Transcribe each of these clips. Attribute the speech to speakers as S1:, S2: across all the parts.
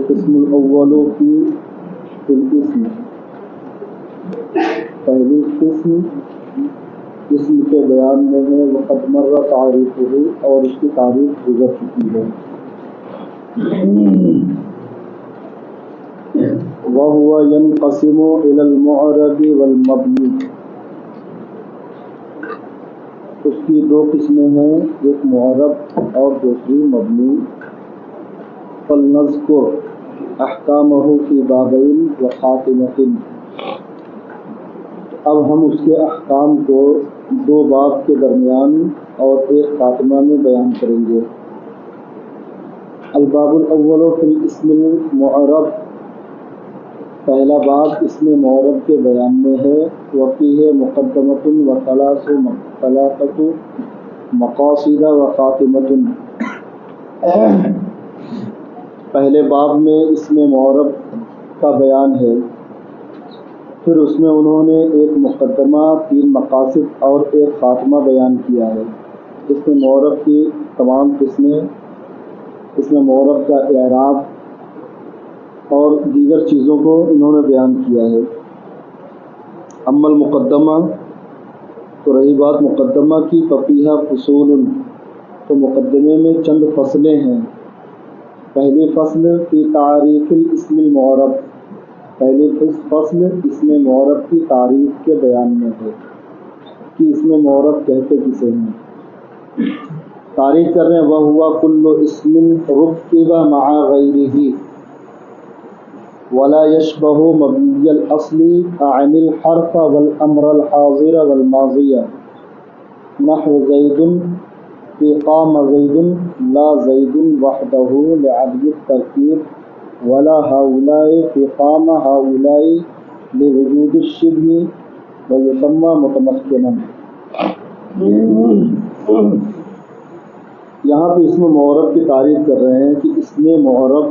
S1: القسم الاول فی الاسم، پہلی قسم اسم کے بیان میں ہے وقد مر تعریفہ، اور اس کی تعریف گزر چکی ہے. وهو ينقسم الى المعرب والمبنی، اس کی دو قسمیں ہیں، ایک معرب اور دوسری مبنی. فلنذکر احکامہ فی بابین وخاتمۃ، اب ہم اس کے احکام کو دو باب کے درمیان اور ایک خاتمہ میں بیان کریں گے. الباب الاول فی الاسم المعرب، پہلا باب اسم معرب کے بیان میں ہے. وفیہ مقدمۃ وثلاثۃ مقاصد وخاتمۃ، پہلے باب میں اسم معرب کا بیان ہے، پھر اس میں انہوں نے ایک مقدمہ، تین مقاصد اور ایک خاتمہ بیان کیا ہے. اسم معرب کی تمام قسمیں، اسم معرب کا اعراب اور دیگر چیزوں کو انہوں نے بیان کیا ہے. اما المقدمہ، تو رہی بات مقدمہ کی، ففیہا فصول، تو مقدمے میں چند فصلیں ہیں. پہلی فصل فی تعریف الاسم المعرب، پہلی فصل اسم معرب کی تعریف کے بیان میں ہے کہ اسم معرب کہتے کسے ہیں. تعریف کر رہے ہیں وَهُوَ كُلُّ اسم رُكِّبَ مَعَ غَيْرِهِ وَلَا يَشْبَهُ مَبْنِيَ الْأَصْلِ أَعْنِ الْحَرْفَ وَالْأَمْرَ الْحَاضِرَ وَالْمَاضِيَ نَحْوُ زَيْدٌ فِي قَامَ زَيْدٌ لَا زَيْدٌ وَحْدَهُ لِعَدْمِ التَّرْكِيبِ وَلَا هَؤُلَاءِ فِي قَامَ هَؤُلَاءِ لِوُجُودِ الشِّبْهِ وَيُسَمَّى مُتَمَكِّنًا. یہاں پہ اسم معرب کی تعریف کر رہے ہیں کہ اسم معرب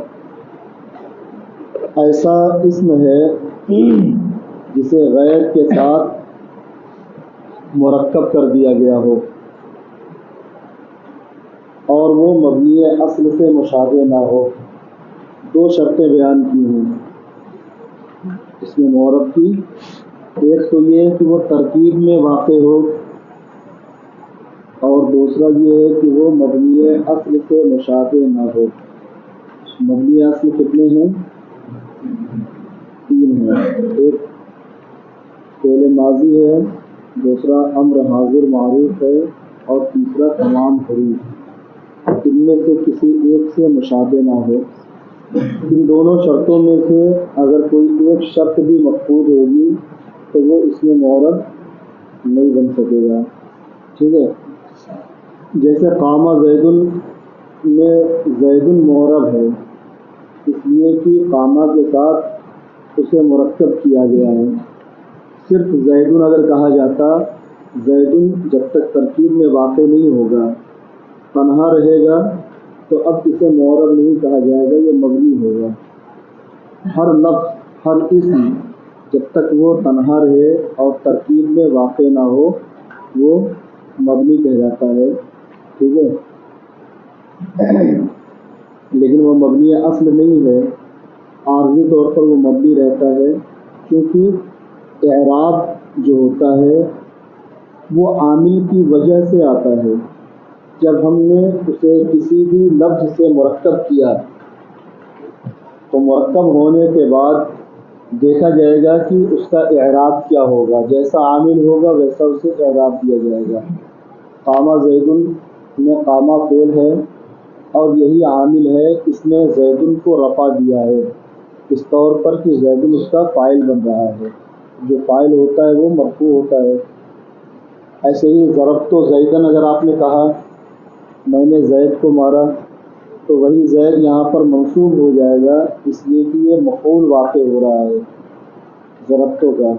S1: ایسا اسم ہے جسے غیر کے ساتھ مرکب کر دیا گیا ہو اور وہ مبنی اصل سے مشابہ نہ ہو. دو شرطیں بیان کی ہیں اسم معرب کی، ایک تو یہ ہے کہ وہ ترکیب میں واقع ہو، اور دوسرا یہ ہے کہ وہ مبنی اصل سے مشابہ نہ ہو. مبنی اصل کتنے ہیں؟ تین ہیں. ایک فعل ماضی ہے، دوسرا امر حاضر معروف ہے، اور تیسرا تمام حروف. ان میں سے کسی ایک سے مشابہ نہ ہو. ان دونوں شرطوں میں سے اگر کوئی ایک شرط بھی مفقود ہوگی تو وہ اسم معرب نہیں بن سکے گا. ٹھیک ہے، جیسے قامہ زید میں زید معرب ہے اس لیے کہ قامہ کے ساتھ اسے مرکب کیا گیا ہے. صرف زید اگر کہا جاتا، زید جب تک ترکیب میں واقع نہیں ہوگا، تنہا رہے گا، تو اب اسے معرب نہیں کہا جائے گا، یہ مبنی ہوگا. ہر لفظ، ہر اسم جب تک وہ تنہا رہے اور ترکیب میں واقع نہ ہو وہ مبنی کہلاتا ہے. ٹھیک ہے، لیکن وہ مبنی اصل نہیں ہے، عارضی طور پر وہ مبنی رہتا ہے، کیونکہ اعراب جو ہوتا ہے وہ عامل کی وجہ سے آتا ہے. جب ہم نے اسے کسی بھی لفظ سے مرکب کیا تو مرکب ہونے کے بعد دیکھا جائے گا کہ اس کا اعراب کیا ہوگا. جیسا عامل ہوگا ویسا اسے اعراب دیا جائے گا. قامہ زید میں قامہ فعل ہے اور یہی عامل ہے، اس نے زید کو رفع دیا ہے اس طور پر کہ زید اس کا فاعل بن رہا ہے. جو فاعل ہوتا ہے وہ مرفوع ہوتا ہے. ایسے ہی ضربت زیدن اگر آپ نے کہا میں نے زید کو مارا تو وہی زید یہاں پر منصوب ہو جائے گا، اس لیے کہ یہ مفعول واقع ہو رہا ہے ضربتوں کا.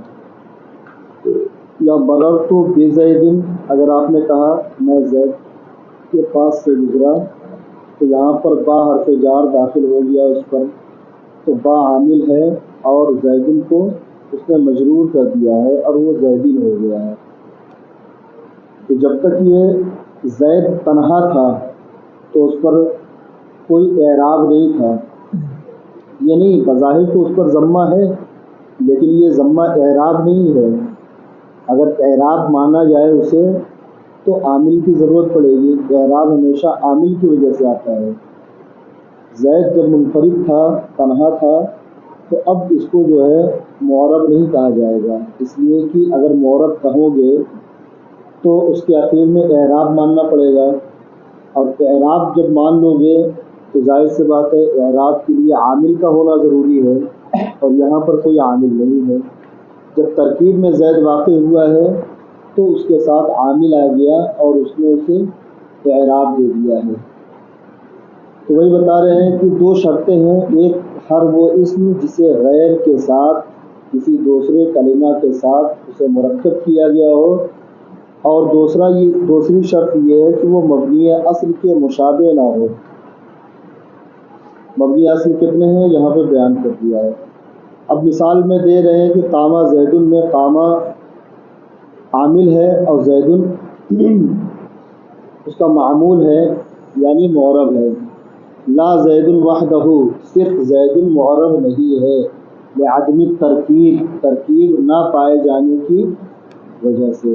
S1: یا بررت بزید اگر آپ نے کہا میں زید کے پاس سے گزرا تو یہاں پر با حرف جار داخل ہو گیا اس پر، تو با عامل ہے اور زیدن کو اس نے مجرور کر دیا ہے اور وہ زیدین ہو گیا ہے. تو جب تک یہ زید تنہا تھا تو اس پر کوئی اعراب نہیں تھا، یہ نہیں، بظاہر تو اس پر ضمہ ہے لیکن یہ ضمہ اعراب نہیں ہے. اگر اعراب مانا جائے اسے تو عامل کی ضرورت پڑے گی. اعراب ہمیشہ عامل کی وجہ سے آتا ہے. زید جب منفرد تھا، تنہا تھا، تو اب اس کو جو ہے معرب نہیں کہا جائے گا، اس لیے کہ اگر معرب کہو گے تو اس کے آخر میں اعراب ماننا پڑے گا، اور اعراب جب مان لو گے تو ظاہر سی بات ہے اعراب کے لیے عامل کا ہونا ضروری ہے، اور یہاں پر کوئی عامل نہیں ہے. جب ترکیب میں زید واقع ہوا ہے تو اس کے ساتھ عامل آ گیا اور اس نے اسے اعراب دے دیا ہے. تو وہی بتا رہے ہیں کہ دو شرطیں ہیں، ایک ہر وہ اسم جسے غیر کے ساتھ کسی دوسرے کلمہ کے ساتھ اسے مرکب کیا گیا ہو، اور دوسری شرط یہ ہے کہ وہ مبنی اصل کے مشابہ نہ ہو. مبنی اصل کتنے ہیں یہاں پہ بیان کر دیا ہے. اب مثال میں دے رہے ہیں کہ قامہ زید میں قامہ عامل ہے اور زید اس کا معمول ہے یعنی معرب ہے. لا زید وحدہ، صرف زید معرب نہیں ہے، لعدم ترکیب نہ پائے جانے کی وجہ سے.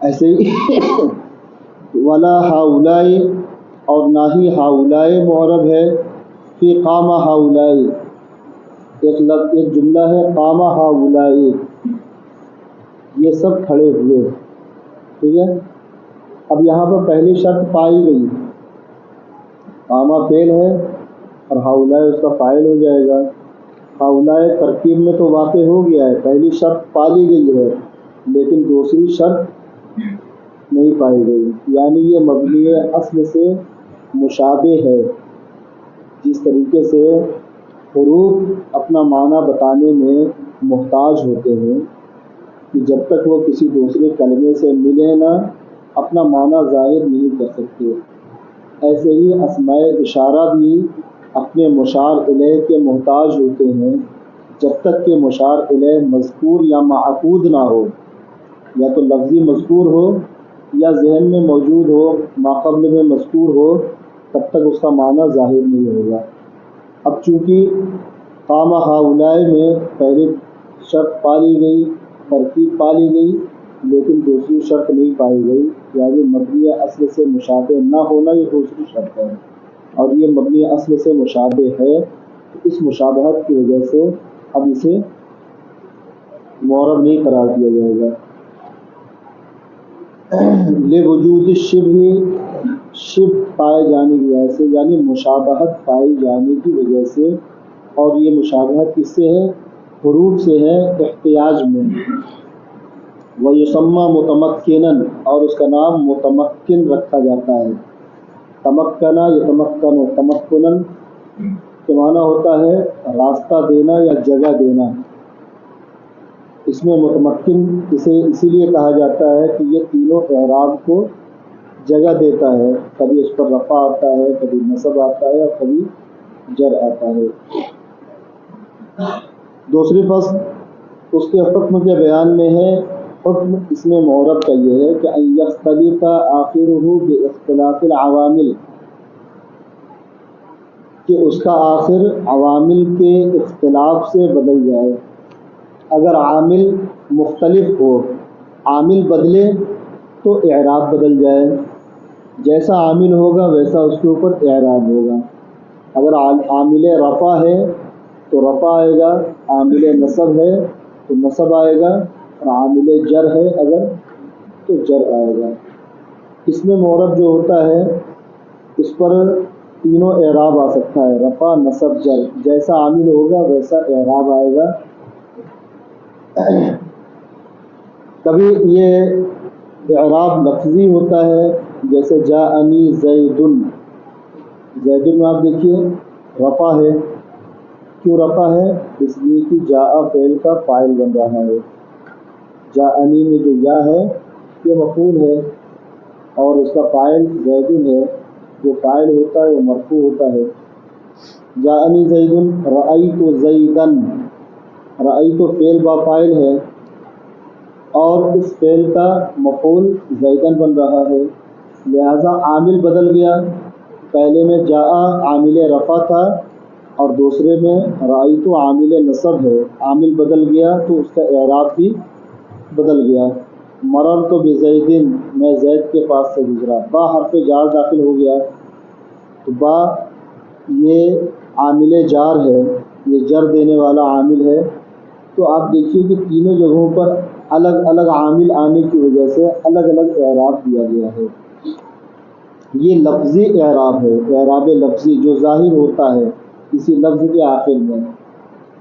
S1: ایسے ہی ولا ہاؤلائی، اور نہ ہی ہاؤلائی معرب ہے. فی قامہ ہاؤلائی، ایک جملہ ہے قامہ ہاؤلائی، یہ سب کھڑے ہوئے. ٹھیک ہے. اب یہاں پر پہلی شرط پائی گئی، قامہ فعل ہے اور ہاؤلائی اس کا فاعل ہو جائے گا. ہاؤلائی ترکیب میں تو واقع ہو گیا ہے، پہلی شرط پالی گئی ہے لیکن دوسری شرط نہیں پائی گئی، یعنی یہ مبنی اصل سے مشابہ ہے. جس طریقے سے حروف اپنا معنی بتانے میں محتاج ہوتے ہیں کہ جب تک وہ کسی دوسرے کلمے سے ملے نہ اپنا معنی ظاہر نہیں کر سکتے، ایسے ہی اسماء اشارہ بھی اپنے مشار الیہ کے محتاج ہوتے ہیں جب تک کہ مشار الیہ مذکور یا معقود نہ ہو، یا تو لفظی مذکور ہو یا ذہن میں موجود ہو، ماقبل میں مذکور ہو، تب تک اس کا معنی ظاہر نہیں ہوگا. اب چونکہ قامہ ہاؤلائی میں پہلی شرط پالی گئی، ترکیب پالی گئی، لیکن دوسری شرط نہیں پائی گئی، یعنی مبنی اصل سے مشابہ نہ ہونا، یہ دوسری شرط ہے. اور یہ مبنی اصل سے مشابہ ہے، اس مشابہت کی وجہ سے اب اسے معرب نہیں قرار دیا جائے گا. لوجود شبہ پائے جانے کی وجہ سے، یعنی مشابہت پائی جانے کی وجہ سے. اور یہ مشابہت کس سے ہے؟ حروف سے ہے احتیاج میں. وَيُسَمَّى مُتَمَكِّنًا، اور اس کا نام متمکن رکھا جاتا ہے. تمکنا یتمکن، تمکنن کے معنی ہوتا ہے راستہ دینا یا جگہ دینا. اس میں متمکن اسے اسی لیے کہا جاتا ہے کہ یہ تینوں اعراب کو جگہ دیتا ہے. کبھی اس پر رفع آتا ہے، کبھی نصب آتا ہے اور کبھی جر آتا ہے. دوسری فصل اس کے حکم کے بیان میں ہے. حکم اس میں معرب کا یہ ہے کہ ان یختلف آخرہ باختلاف العوامل، کہ اس کا آخر عوامل کے اختلاف سے بدل جائے. اگر عامل مختلف ہو، عامل بدلے تو اعراب بدل جائے، جیسا عامل ہوگا ویسا اس کے اوپر اعراب ہوگا. اگر عامل رفع ہے تو رفع آئے گا، عامل نصب ہے تو نصب آئے گا، اور عامل جر ہے اگر تو جر آئے گا. اس میں معرب جو ہوتا ہے اس پر تینوں اعراب آ سکتا ہے، رفع نصب جر، جیسا عامل ہوگا ویسا اعراب آئے گا. کبھی یہ اعراب لفظی ہوتا ہے، جیسے جاءنی زیدن. زیدن میں آپ دیکھیے رفع ہے. کیوں رفع ہے؟ اس لیے کہ جاء فعل کا فاعل بن رہا ہے. جاءنی میں جو یا ہے یہ مفعول ہے، اور اس کا فاعل زیدن ہے. جو فاعل ہوتا ہے وہ مرفوع ہوتا ہے. جاءنی زیدن، رأیت زیدن، رأیت فعل با فاعل ہے اور اس فعل کا مفعول زیدن بن رہا ہے، لہذا عامل بدل گیا. پہلے میں جاء عامل رفع تھا اور دوسرے میں رأیت عامل نصب ہے، عامل بدل گیا تو اس کا اعراب بھی بدل گیا۔ مررت بزید، میں زید کے پاس سے گزرا، با حرف جار داخل ہو گیا تو با یہ عامل جار ہے، یہ جر دینے والا عامل ہے۔ تو آپ دیکھیے کہ تینوں جگہوں پر الگ الگ عامل آنے کی وجہ سے الگ الگ اعراب دیا گیا ہے۔ یہ لفظی اعراب ہے، اعراب لفظی جو ظاہر ہوتا ہے کسی لفظ کے آخر میں،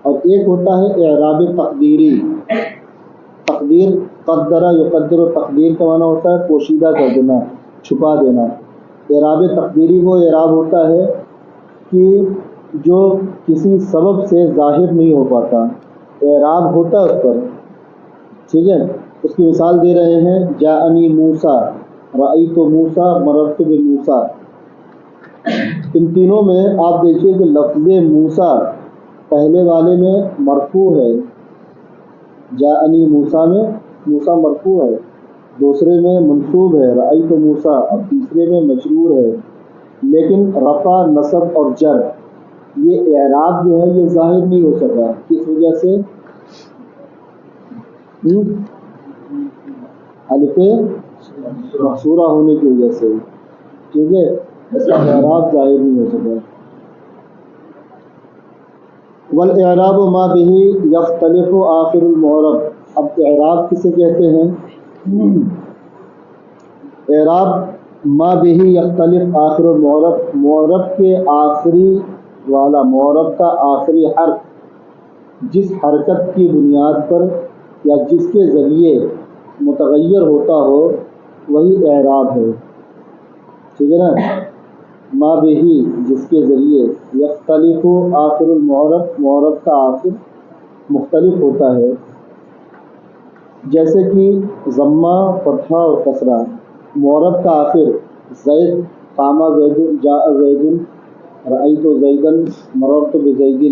S1: اور ایک ہوتا ہے اعراب تقدیری۔ تقدیر قدرہ یقدر، و تقدیر کا معنی ہوتا ہے پوشیدہ کر دینا، چھپا دینا۔ اعراب تقدیری وہ اعراب ہوتا ہے کہ جو کسی سبب سے ظاہر نہیں ہو پاتا، اعراب ہوتا ہے اس پر، ٹھیک ہے۔ اس کی مثال دے رہے ہیں، جاءنی موسیٰ، رأیت موسیٰ، مررت بموسیٰ۔ ان تینوں میں آپ دیکھیے کہ لفظ موسیٰ پہلے والے میں مرفوع ہے، جاءنی موسیٰ میں موسیٰ مرفوع ہے، دوسرے میں منصوب ہے رأیت موسیٰ، اور تیسرے میں مجرور ہے۔ لیکن رفع، نصب اور جر یہ اعراب جو ہے یہ ظاہر نہیں ہو سکا، کس وجہ سے؟ الف مقصورہ ہونے کی وجہ سے، ٹھیک ہے، اس کا اعراب ظاہر نہیں ہو سکا۔ والاعراب ما به یختلف آخر المعرب، اب اعراب کسے کہتے ہیں؟ اعراب ما به یختلف آخر المعرب، معرب کے آخری والا، معرب کا آخری حرف جس حرکت کی بنیاد پر یا جس کے ذریعے متغیر ہوتا ہو وہی اعراب ہے، ٹھیک ہے نا۔ ما بہی جس کے ذریعے، یختلف آخر المعرب معرب کا آخر مختلف ہوتا ہے، جیسے کہ ضمہ، فتحہ اور کسرہ۔ معرب کا آخر زید، قام زید، جاء زید، رأیت زیدا، مررت بزید،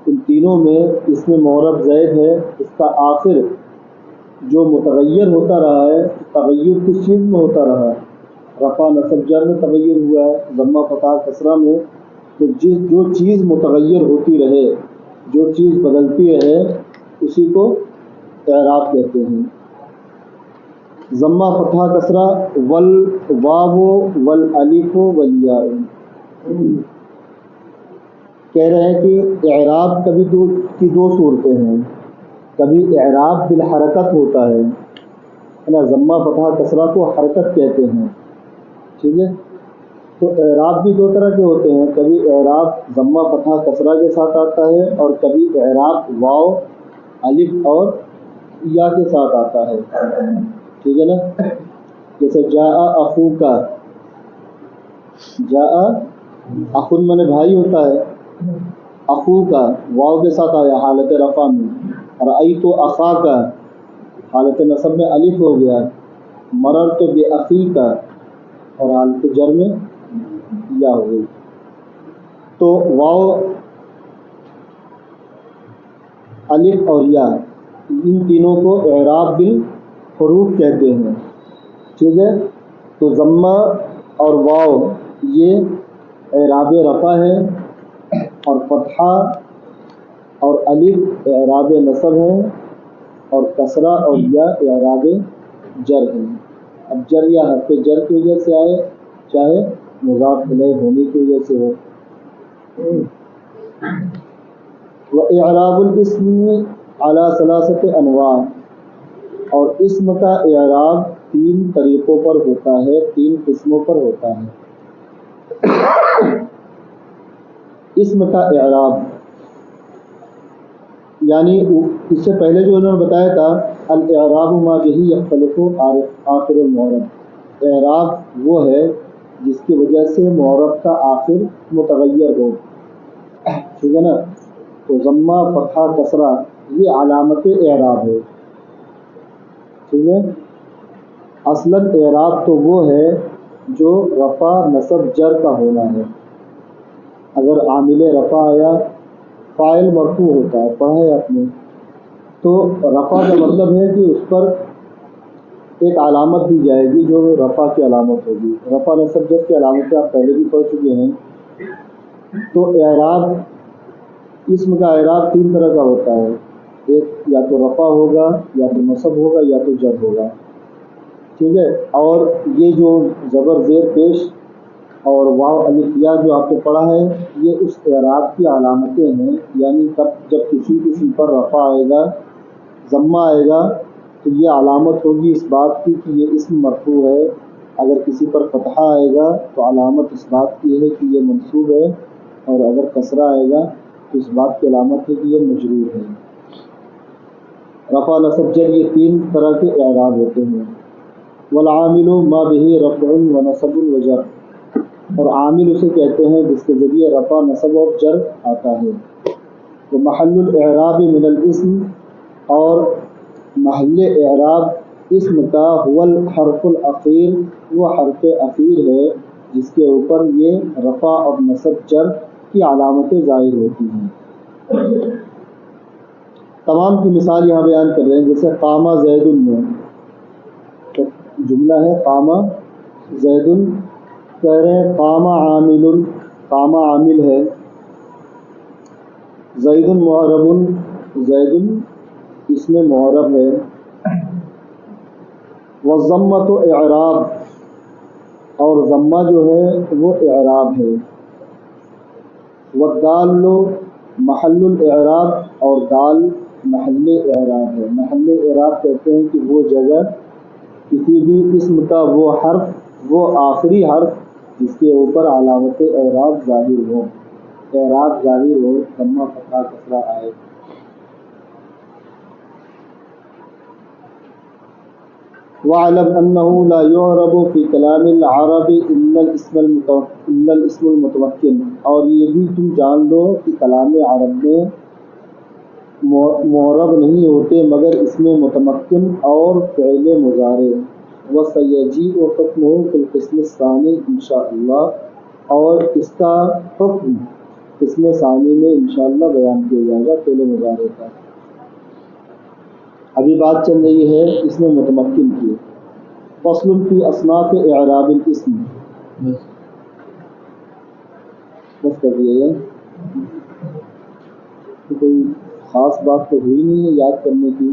S1: ان تینوں میں اس میں معرب زید ہے، اس کا آخر جو متغیر ہوتا رہا ہے، تغیر کس چیز میں ہوتا رہا؟ رفع، نصب، جر میں تغیر ہوا ہے، ضمہ، فتح، کسرہ میں۔ تو جو چیز متغیر ہوتی رہے، جو چیز بدلتی رہے، اسی کو اعراب کہتے ہیں۔ ضمہ، فتح، کسرہ، والواو والالف والیاء۔ کہہ رہے ہیں کہ اعراب کبھی دو صورتیں ہیں، کبھی اعراب بالحرکت ہوتا ہے نا، ضمہ، فتح، کسرہ کو حرکت کہتے ہیں، ٹھیک ہے۔ تو اعراب بھی دو طرح کے ہوتے ہیں، کبھی اعراب ضمہ، فتح، کسرہ کے ساتھ آتا ہے، اور کبھی اعراب واو، الف اور یا کے ساتھ آتا ہے، ٹھیک ہے نا۔ جیسے جاء اخوک، جاء اخن من بھائی ہوتا ہے، اخوک واو کے ساتھ آیا حالت رفع میں، رأیت اخاک حالت نصب میں الف ہو گیا، مررت باخیک اور حالت جر میں یا ہو گئی۔ تو واو، الف اور یا، ان تینوں کو اعراب بالحروف کہتے ہیں، ٹھیک ہے۔ تو ضمہ اور واو یہ اعراب رفع ہے، اور فتحہ اور الف اعراب نصب ہے، اور کسرہ اور یا اعراب جر ہے۔ اب جر یا حرف جر کی وجہ سے آئے، چاہے مضاف الیہ ہونے کی وجہ سے ہو۔ وَإِعْرَابُ الْإِسْمِ عَلَى ثَلَاثَةِ أَنْوَاعٍ، اور اسم کا اعراب تین طریقوں پر ہوتا ہے، تین قسموں پر ہوتا ہے۔ اسم کا اعراب یعنی اس سے پہلے جو انہوں نے بتایا تھا، الاعراب ما به یختلف آخر المعرب، اعراب وہ ہے جس کی وجہ سے معرب کا آخر متغیر ہو، ٹھیک ہے نا۔ تو ضمہ، فتحہ، کسرہ یہ علامت اعراب ہے، ٹھیک ہے۔ اصلاً اعراب تو وہ ہے جو رفع، نصب، جر کا ہونا ہے۔ اگر عامل رفع آیا، فاعل مرفوع ہوتا ہے، پڑھا ہے آپ نے، تو رفع کا مطلب ہے کہ اس پر ایک علامت دی جائے گی جو رفع کی علامت ہوگی۔ رفع، نصب، جر کی علامتیں آپ پہلے بھی پڑھ چکے ہیں۔ تو اعراب اسم کا اعراب تین طرح کا ہوتا ہے، ایک یا تو رفع ہوگا، یا تو نصب ہوگا، یا تو جر ہوگا، ٹھیک ہے۔ اور یہ جو زبر زیر پیش اور واو الف یا جو آپ نے پڑھا ہے، یہ اس اعراب کی علامتیں ہیں، یعنی جب کسی اسم پر رفع آئے گا، ضمہ آئے گا، تو یہ علامت ہوگی اس بات کی کہ یہ اسم مرفوع ہے۔ اگر کسی پر فتحہ آئے گا تو علامت اس بات کی ہے کہ یہ منصوب ہے، اور اگر کسرہ آئے گا تو اس بات کی علامت ہے کہ یہ مجرور ہے۔ رفع نصب جر یہ تین طرح کے اعراب ہوتے ہیں۔ والعامل ما به رفع و نصب و جر، اور عامل اسے کہتے ہیں جس کے ذریعے رفع نصب اور جر آتا ہے۔ تو محل الاعراب من الاسم، اور محل اعراب اسم کا هو الحرف الاخیر، وہ حرف اخیر ہے جس کے اوپر یہ رفع اور نصب جر کی علامتیں ظاہر ہوتی ہیں۔ تمام کی مثال یہاں بیان کر رہے ہیں، جیسے قام زید میں جملہ ہے قام زید، کہہ رہے ہیں قام عامل، قام عامل ہے، زید معرب، زید اس میں معرب ہے، والضمۃ اعراب، اور ضمہ جو ہے وہ اعراب ہے، والدال محل الاعراب، اور دال محل اعراب ہے۔ محل اعراب کہتے ہیں کہ وہ جگہ کسی بھی اسم کا وہ حرف، وہ آخری حرف جس کے اوپر علامت اعراب ظاہر ہو، اعراب ظاہر ہو، ضمہ فتحہ کسرہ آئے۔ وَاعْلَمْ أَنَّهُ لَا يُعْرَبُ فِي كَلَامِ الْعَرَبِ إِلَّا الْاسْمُ الْمُتَمَكِّنُ، اور یہ بھی تم جان لو کہ کلام عرب میں معرب نہیں ہوتے مگر اس میں متمکن اور فعل مضارع۔ وَسَيَجِيءُ حُكْمُهُ فِي الْقِسْمِ الثَّانِي انشاءاللہ، اور اس کا حکم قسم ثانی میں انشاءاللہ بیان کیا جائے گا فعل مضارع کا۔ ابھی بات چل رہی ہے اس میں متمکن کی۔ فصل فی اصناف اعراب الاسم، بس کر دیا کوئی خاص بات تو ہوئی نہیں ہے یاد کرنے کی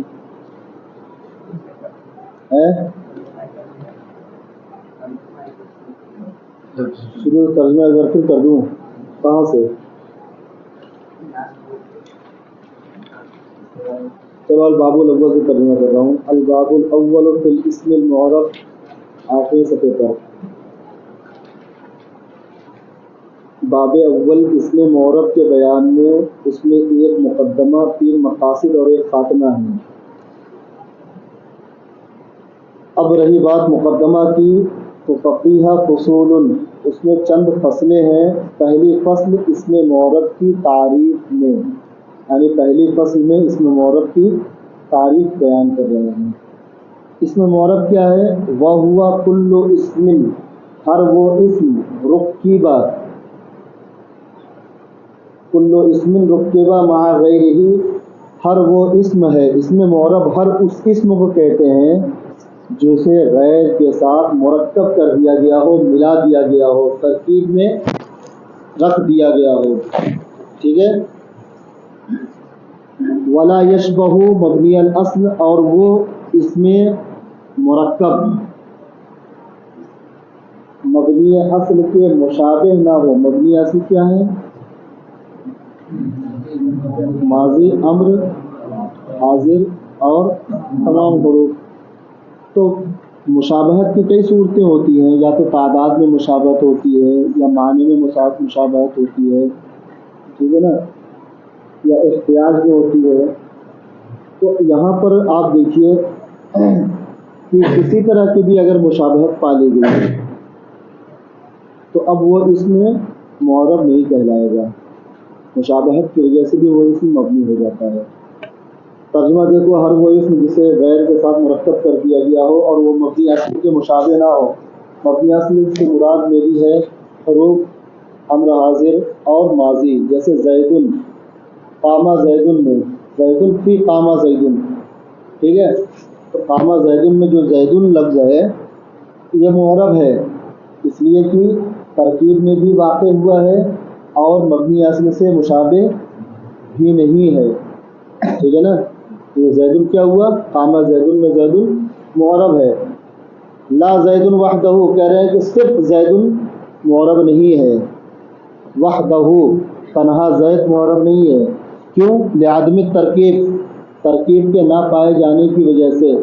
S1: ہے؟ شروع ترجمہ اگر پھر کر دوں کہاں سے؟ چلو الباب الاول سے ترجمہ کر رہا ہوں۔ الباب الاول فی الاسم المعرب، آخری صفحے پر باب اول اسم معرب کے بیان میں، اس میں ایک مقدمہ، تین مقاصد اور ایک خاتمہ ہے۔ اب رہی بات مقدمہ کی، تو فقیہ فصول، اس میں چند فصلیں ہیں۔ پہلی فصل اسم معرب کی تعریف میں، یعنی پہلی فصل میں اسم معرب کی تعریف بیان کر رہے ہیں۔ اسم معرب کیا ہے؟ وَهُوَ كُلُّ اسم، ہر وہ اسم رکبہ، کل اسم رکبہ مع غیرہ، ہر وہ اسم ہے، اسم معرب ہر اس اسم کو کہتے ہیں جسے غیر کے ساتھ مرکب کر دیا گیا ہو، ملا دیا گیا ہو، ترکیب میں رکھ دیا گیا ہو، ٹھیک ہے۔ ولا یشبہ مبنی الاصل، اور وہ اس میں مرکب مبنی اصل کے مشابہ نہ ہو۔ مبنی اصل کیا ہے؟ ماضی، امر، حاضر اور تمام حروف۔ تو مشابہت کی کئی صورتیں ہوتی ہیں، یا تو تعداد میں مشابہت ہوتی ہے، یا معنی میں مشابہت ہوتی ہے، ٹھیک ہے نا، یا احتیاج میں ہوتی ہے۔ تو یہاں پر آپ دیکھیے کہ کسی طرح کی بھی اگر مشابہت پالی گئی تو اب وہ اس میں معرب نہیں کہلائے گا، مشابہت کی وجہ سے بھی وہ اسم مبنی ہو جاتا ہے۔ ترجمہ دیکھو، ہر وہ اسم جسے غیر کے ساتھ مرکب کر دیا گیا ہو اور وہ مبنی اصل کے مشابہ نہ ہو۔ مبنی اصل سے مراد میری ہے حروف امر حاضر اور ماضی، جیسے زیدن، قام زیدن میں زیدن فی قام زیدن، ٹھیک ہے۔ تو قام زیدن میں جو زیدن لفظ ہے یہ معرب ہے، اس لیے کہ ترکیب میں بھی واقع ہوا ہے اور مبنی اصل سے مشابہ بھی نہیں ہے، ٹھیک ہے نا. یہ زیدن کیا ہوا؟ قام زیدن میں زیدن معرب ہے. لا زیدن وحدہ، کہہ رہے ہیں کہ صرف زیدن معرب نہیں ہے. وحدہ، تنہا زید معرب نہیں ہے. کیوں؟ لعدم ترکیب، ترکیب کے نہ پائے جانے کی وجہ سے.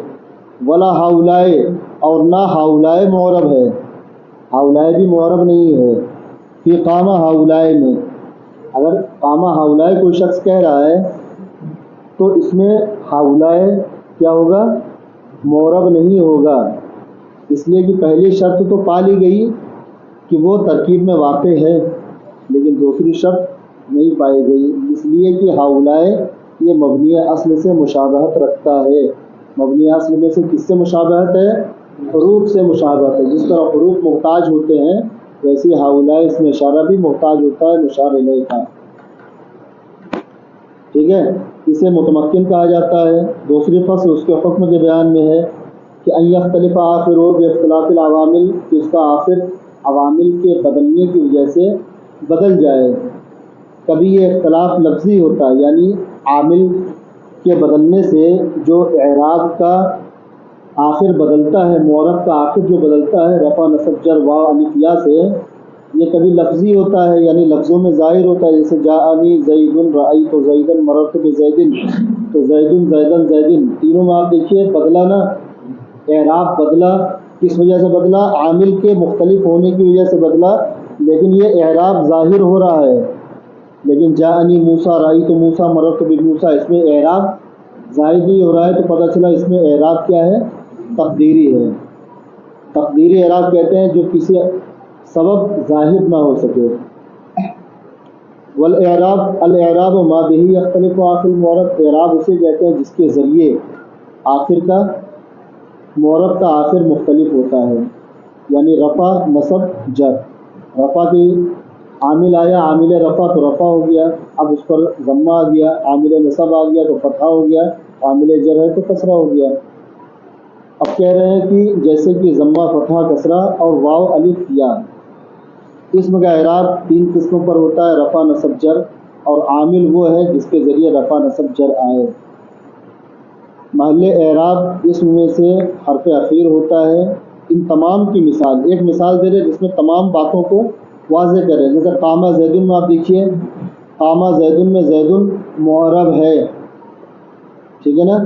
S1: ولا ہاؤلائے، اور نہ ہاؤلائے معرب ہے، ہاؤلائے بھی معرب نہیں ہے. فی قامہ ہاؤلائے میں، اگر قامہ ہاؤلائے کوئی شخص کہہ رہا ہے تو اس میں ہاؤلائے کیا ہوگا؟ معرب نہیں ہوگا. اس لیے کہ پہلی شرط تو پا لی گئی کہ وہ ترکیب میں واقع ہے، لیکن دوسری شرط نہیں پائی گئی، اس لیے کہ ہاؤلائے یہ مبنی اصل سے مشابہت رکھتا ہے. مبنی اصل میں سے کس سے مشابہت ہے؟ حروف سے مشابہت ہے. جس طرح حروف محتاج ہوتے ہیں ویسے ہاؤلائے اس میں اشارہ بھی محتاج ہوتا ہے مشار الیہ کا، ٹھیک ہے. اسے متمکن کہا جاتا ہے. دوسری فصل اس کے حکم کے بیان میں ہے کہ ان یختلف آخر ہو باختلاف العوامل، کہ اس کا آخر عوامل کے بدلنے کی وجہ سے بدل جائے. کبھی یہ اختلاف لفظی ہوتا ہے، یعنی عامل کے بدلنے سے جو اعراب کا آخر بدلتا ہے، معرب کا آخر جو بدلتا ہے رفع نصب جر واو الف یا سے، یہ کبھی لفظی ہوتا ہے، یعنی لفظوں میں ظاہر ہوتا ہے. جیسے جاءنی زید، رأیت زیدا، مررت بزید، تو زید زیدن زیدن، تینوں میں آپ دیکھیے بدلا نا، اعراب بدلا. کس وجہ سے بدلا؟ عامل کے مختلف ہونے کی وجہ سے بدلا، لیکن یہ اعراب ظاہر ہو رہا ہے. لیکن جاءنی موسیٰ، رأیت موسیٰ، مررت بموسیٰ، اس میں اعراب ظاہر نہیں ہو رہا ہے، تو پتہ چلا اس میں اعراب کیا ہے؟ تقدیری ہے. تقدیری اعراب کہتے ہیں جو کسی سبب ظاہر نہ ہو سکے. والاعراب، الاعراب ما به یختلف آخر المعرب، اعراب اسے کہتے ہیں جس کے ذریعے آخر کا معرب کا آخر مختلف ہوتا ہے. یعنی رفع نصب جر، رفع کی عامل آیا، عامل رفع تو رفع ہو گیا، اب اس پر ضمہ آ گیا، عامل نصب آ گیا تو فتحہ ہو گیا، عامل جر ہے تو کسرہ ہو گیا. اب کہہ رہے ہیں کہ جیسے کہ ضمہ، فتحہ، کسرہ اور واو الف یا. اسم کا اعراب تین قسموں پر ہوتا ہے: رفع نصب جر، اور عامل وہ ہے جس کے ذریعے رفع نصب جر آئے. محل اعراب اسم میں سے حرف اخیر ہوتا ہے. ان تمام کی مثال، ایک مثال دے رہے جس میں تمام باتوں کو واضح کریں. جیسے قامہ زیدن میں آپ دیکھیے، قامہ زیدن میں زیدن معرب ہے، ٹھیک ہے نا.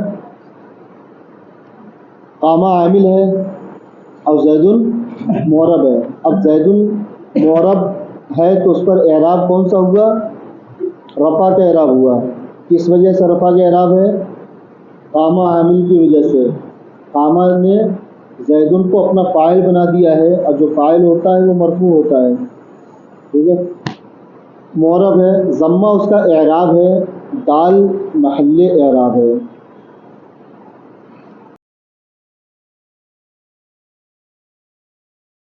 S1: قامہ عامل ہے اور زیدن معرب ہے. اب زیدن معرب ہے تو اس پر اعراب کون سا ہوا؟ رفع کا اعراب ہوا. کس وجہ سے رفع کا اعراب ہے؟ قامہ عامل کی وجہ سے. قامہ نے زیدن کو اپنا فاعل بنا دیا ہے، اور جو فاعل ہوتا ہے وہ مرفوع ہوتا ہے، ٹھیک ہے. معرب ہے. ضمہ اس کا اعراب ہے، دال محل اعراب ہے.